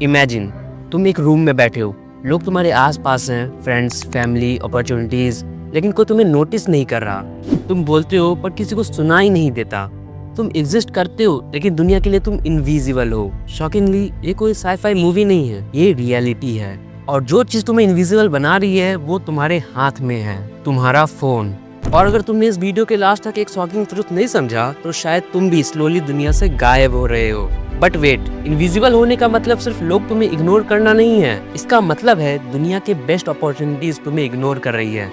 Imagine तुम एक room में बैठे हो, लोग तुम्हारे आसपास हैं, फ्रेंड्स, फैमिली, अपॉर्चुनिटीज, लेकिन कोई तुम्हें नोटिस नहीं कर रहा। तुम बोलते हो पर किसी को सुना ही नहीं देता। तुम एग्जिस्ट करते हो लेकिन दुनिया के लिए तुम इनविजिबल हो। शॉकिंगली ये कोई साई-फाई मूवी नहीं है, ये रियलिटी है। और जो चीज तुम्हें इनविजिबल बना रही है वो तुम्हारे हाथ में है, तुम्हारा फोन। और अगर तुमने इस वीडियो के लास्ट तक एक शॉकिंग ट्रुथ नहीं समझा तो शायद तुम भी स्लोली दुनिया से गायब हो रहे हो। बट वेट, इनविजिबल होने का मतलब सिर्फ लोग तुम्हें इग्नोर करना नहीं है। इसका मतलब है दुनिया के बेस्ट अपॉर्चुनिटीज तुम्हें इग्नोर कर रही है।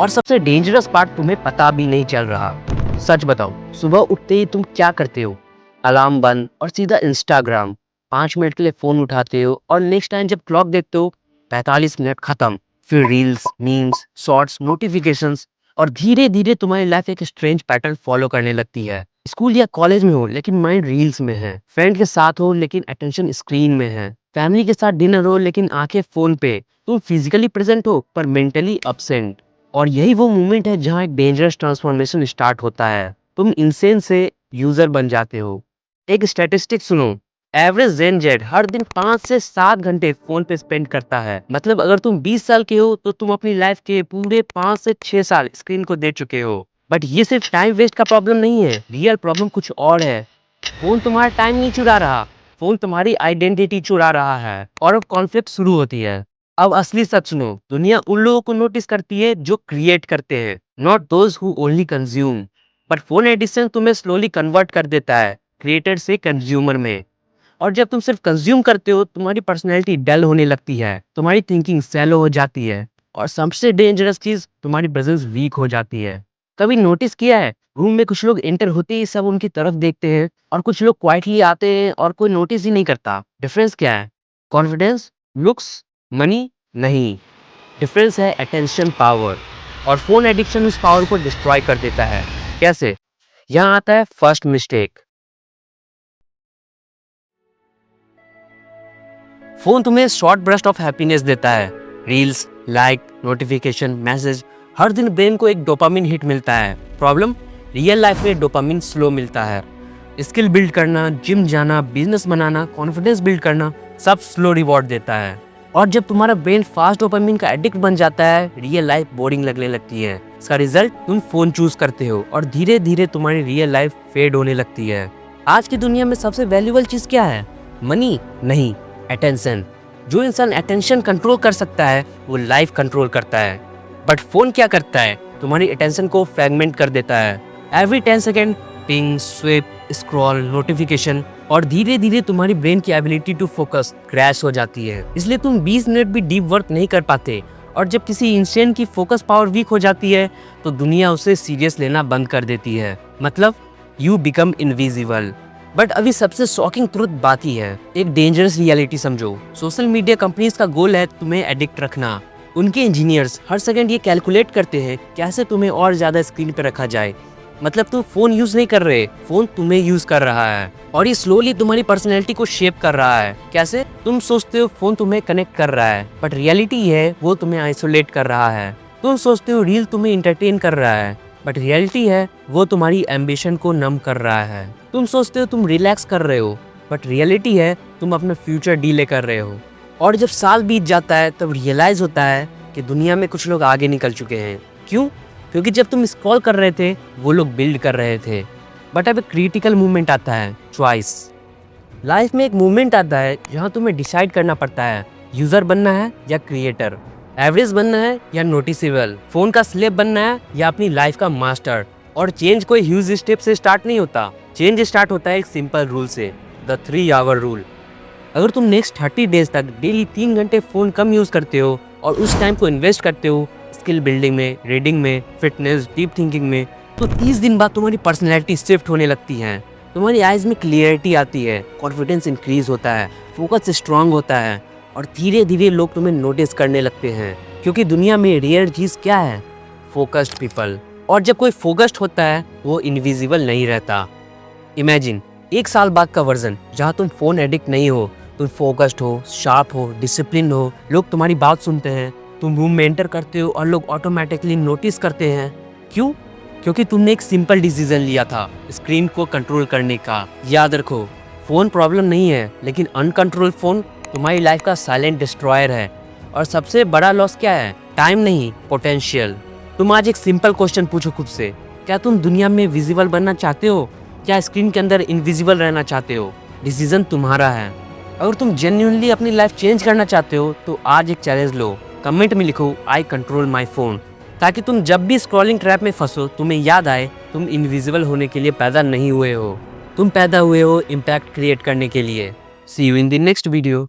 और सबसे डेंजरस पार्ट तुम्हें पता भी नहीं चल रहा। सच बताओ, सुबह उठते ही तुम क्या करते हो? अलार्म बंद और सीधा इंस्टाग्राम। 5 मिनट के लिए फोन उठाते हो और नेक्स्ट टाइम जब क्लॉक देखते हो 45 मिनट खत्म। फिर रील्स, मीम्स, शॉर्ट्स, नोटिफिकेशंस, और धीरे धीरे तुम्हारी लाइफ एक स्ट्रेंज पैटर्न फॉलो करने लगती है। स्कूल या कॉलेज में हो लेकिन माइंड रील्स में है, फ्रेंड के साथ हो लेकिन अटेंशन स्क्रीन में है, फैमिली के साथ डिनर हो लेकिन आंखें फोन पे। तुम फिजिकली प्रेजेंट हो पर मेंटली absent। और यही वो मोमेंट है जहाँ एक डेंजरस ट्रांसफॉर्मेशन स्टार्ट होता है। तुम इंसेन से यूजर बन जाते हो। एक स्टैटिस्टिक सुनो, एवरेज जेन जेड हर दिन 5 से 7 घंटे फोन पे स्पेंड करता है। मतलब अगर तुम 20 साल के हो तो तुम अपनी लाइफ के पूरे 5 से 6 साल स्क्रीन को दे चुके हो। बट ये सिर्फ टाइम वेस्ट का प्रॉब्लम नहीं है, रियल प्रॉब्लम कुछ और है। फोन तुम्हारा टाइम नहीं चुरा रहा, फोन तुम्हारी आइडेंटिटी चुरा रहा है। और अब कॉन्फ्लिक्ट शुरू होती है। अब असली सच सुनो, दुनिया उन लोगों को नोटिस करती है जो क्रिएट करते हैं, not those who only consume. But phone addiction तुम्हें स्लोली कन्वर्ट कर देता है क्रिएटर से कंज्यूमर में। और जब तुम सिर्फ कंज्यूम करते हो तुम्हारी पर्सनैलिटी डल होने लगती है, तुम्हारी थिंकिंग सैलो हो जाती है, और सबसे डेंजरस चीज तुम्हारी प्रेजेंस वीक हो जाती है। कभी नोटिस किया है, रूम में कुछ लोग एंटर होते ही सब उनकी तरफ देखते हैं और कुछ लोग क्वाइटली आते हैं और कोई नोटिस ही नहीं करता। डिफरेंस क्या है? Confidence, looks, money? नहीं, डिफरेंस है अटेंशन पावर। और फोन एडिक्शन उस पावर को डिस्ट्रॉय कर देता है। कैसे? यहाँ आता है फर्स्ट मिस्टेक। फोन तुम्हें शॉर्ट ब्रस्ट ऑफ हैप्पीनेस देता है। रील्स, लाइक, नोटिफिकेशन, मैसेज, हर दिन ब्रेन को एक डोपामिन हिट मिलता है। प्रॉब्लम, रियल लाइफ में डोपामिन स्लो मिलता है। स्किल बिल्ड करना, जिम जाना, बिजनेस बनाना, कॉन्फिडेंस बिल्ड करना, सब स्लो रिवॉर्ड देता है। और जब तुम्हारा ब्रेन फास्ट डोपामिन का एडिक्ट बन जाता है, रियल लाइफ बोरिंग लगने लगती है। इसका रिजल्ट, तुम फोन चूज करते हो और धीरे धीरे तुम्हारी रियल लाइफ फेड होने लगती है। आज की दुनिया में सबसे वैल्यूएबल चीज क्या है? मनी नहीं, अटेंशन। जो इंसान अटेंशन कंट्रोल कर सकता है वो लाइफ कंट्रोल करता है। बट फोन क्या करता है? तुम्हारी अटेंशन को फ्रैगमेंट कर देता है। Every 10 second ping, swipe, scroll, notification, और धीरे धीरे तुम्हारी ब्रेन की एबिलिटी टू फोकस क्रैश हो जाती है। इसलिए तुम 20 मिनट भी डीप वर्क नहीं कर पाते। और जब किसी इंसान की फोकस पावर वीक हो जाती है तो दुनिया उसे सीरियस लेना बंद कर देती है। मतलब यू बिकम इनविजिबल। बट अभी सबसे शॉकिंग ट्रुथ बाकी है। एक डेंजरस रियलिटी समझो, सोशल मीडिया कंपनीज का गोल है तुम्हें एडिक्ट रखना। उनके इंजीनियर्स हर सेकंड ये कैलकुलेट करते हैं कैसे तुम्हें और ज्यादा स्क्रीन पे रखा जाए। मतलब तुम फोन यूज नहीं कर रहे, फोन तुम्हें यूज कर रहा है। और ये स्लोली तुम्हारी पर्सनैलिटी को शेप कर रहा है। कैसे? तुम सोचते हो फोन तुम्हें कनेक्ट कर रहा है, बट रियलिटी है वो तुम्हें आइसोलेट कर रहा है। तुम सोचते हो रील तुम्हें इंटरटेन कर रहा है, बट रियलिटी है वो तुम्हारी एम्बिशन को नम कर रहा है। तुम सोचते हो तुम रिलैक्स कर रहे हो, बट रियलिटी है तुम अपना फ्यूचर डीले कर रहे हो। और जब साल बीत जाता है तब रियलाइज होता है कि दुनिया में कुछ लोग आगे निकल चुके हैं। क्यों? क्योंकि जब तुम स्क्रॉल कर रहे थे वो लोग बिल्ड कर रहे थे। बट अब एक क्रिटिकल मूवमेंट आता है, चॉइस। लाइफ में एक मूवमेंट आता है जहाँ तुम्हें डिसाइड करना पड़ता है, यूजर बनना है या क्रिएटर, एवरेज बनना है या नोटिसेबल, फोन का स्लेव बनना है या अपनी लाइफ का मास्टर। और चेंज कोई ह्यूज स्टेप से स्टार्ट नहीं होता, चेंज स्टार्ट होता है एक सिंपल रूल से, द 3 आवर रूल। अगर तुम नेक्स्ट 30 डेज तक डेली 3 घंटे फोन कम यूज करते हो और उस टाइम को इन्वेस्ट करते हो स्किल बिल्डिंग में, रीडिंग में, फिटनेस, डीप थिंकिंग में, तो 30 दिन बाद तुम्हारी पर्सनैलिटी शिफ्ट होने लगती है। तुम्हारी आइज में क्लियरिटी आती है, कॉन्फिडेंस इंक्रीज होता है, फोकस स्ट्रांग होता है, और धीरे धीरे लोग तुम्हें नोटिस करने लगते हैं। क्योंकि दुनिया में रेयर चीज क्या है? Focused people. और जब कोई फोकस्ड होता है वो इनविजिबल नहीं रहता। इमेजिन 1 साल बाद का वर्जन जहाँ तुम फोन एडिक्ट नहीं हो, तुम फोकस्ड हो, शार्प हो, डिसिप्लिन हो, लोग तुम्हारी बात सुनते हैं, तुम रूम में एंटर करते हो और लोग ऑटोमेटिकली नोटिस करते हैं। क्यों? क्योंकि तुमने एक सिंपल डिसीजन लिया था, स्क्रीन को कंट्रोल करने का। याद रखो, फोन प्रॉब्लम नहीं है, लेकिन अनकंट्रोल फोन तुम्हारी लाइफ का साइलेंट डिस्ट्रॉयर है। और सबसे बड़ा लॉस क्या है? टाइम नहीं, पोटेंशियल। तुम आज एक सिंपल क्वेश्चन पूछो खुद से, क्या तुम दुनिया में विजिबल बनना चाहते हो, क्या स्क्रीन के अंदर इनविजिबल रहना चाहते हो? डिसीजन तुम्हारा है। अगर तुम जेन्युइनली अपनी लाइफ चेंज करना चाहते हो तो आज एक चैलेंज लो, कमेंट में लिखो आई कंट्रोल माई फोन, ताकि तुम जब भी स्क्रॉलिंग ट्रैप में फंसो तुम्हें याद आए तुम इनविजिबल होने के लिए पैदा नहीं हुए हो, तुम पैदा हुए हो इम्पैक्ट क्रिएट करने के लिए। See you in the next video.